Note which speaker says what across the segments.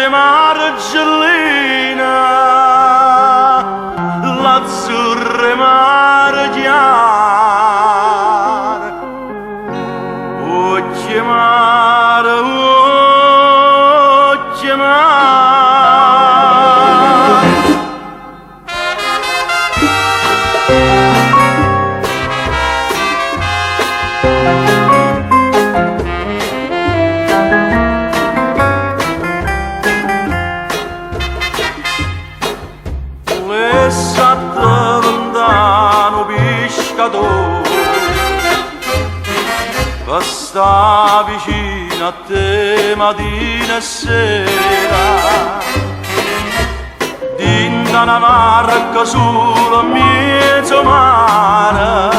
Speaker 1: verde margellina, l'azzurra mare chiara, occhie mare, occhie mare. Sta vicino a te mattina e sera, dinda una barca sulla mezzo mare,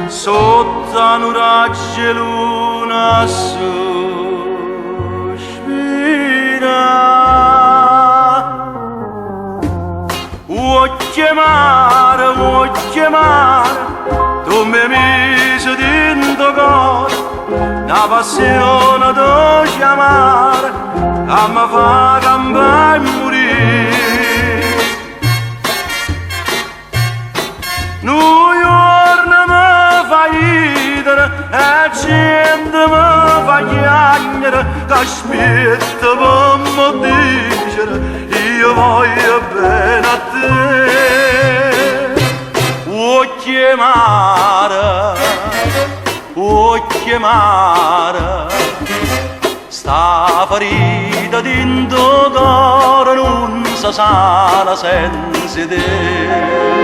Speaker 1: sotto un raggio e luna sospira. Vuoi chiamare, tu mi mise dentro cuore, una passione da chiamare, che mi fa campare e morire. New York mi fa ridere e gente mi fa chiagnere, che aspetta per mi dicere, io voglio bene a te. Vuoi chiamare, sta ferita dentro cuore non si sana senza te.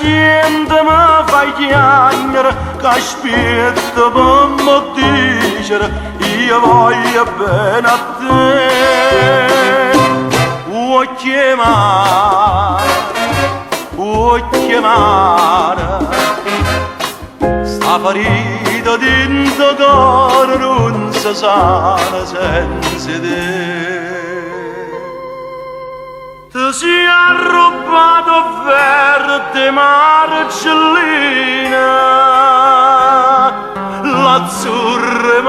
Speaker 1: Gente mi fa chiagnere, che aspetta per mi dicere, io voglio bene a te. Vuoi chiamare, sta ferita dentro cuore non si sana senza te. Ti sei arrubbato verde margellina, l'azzurra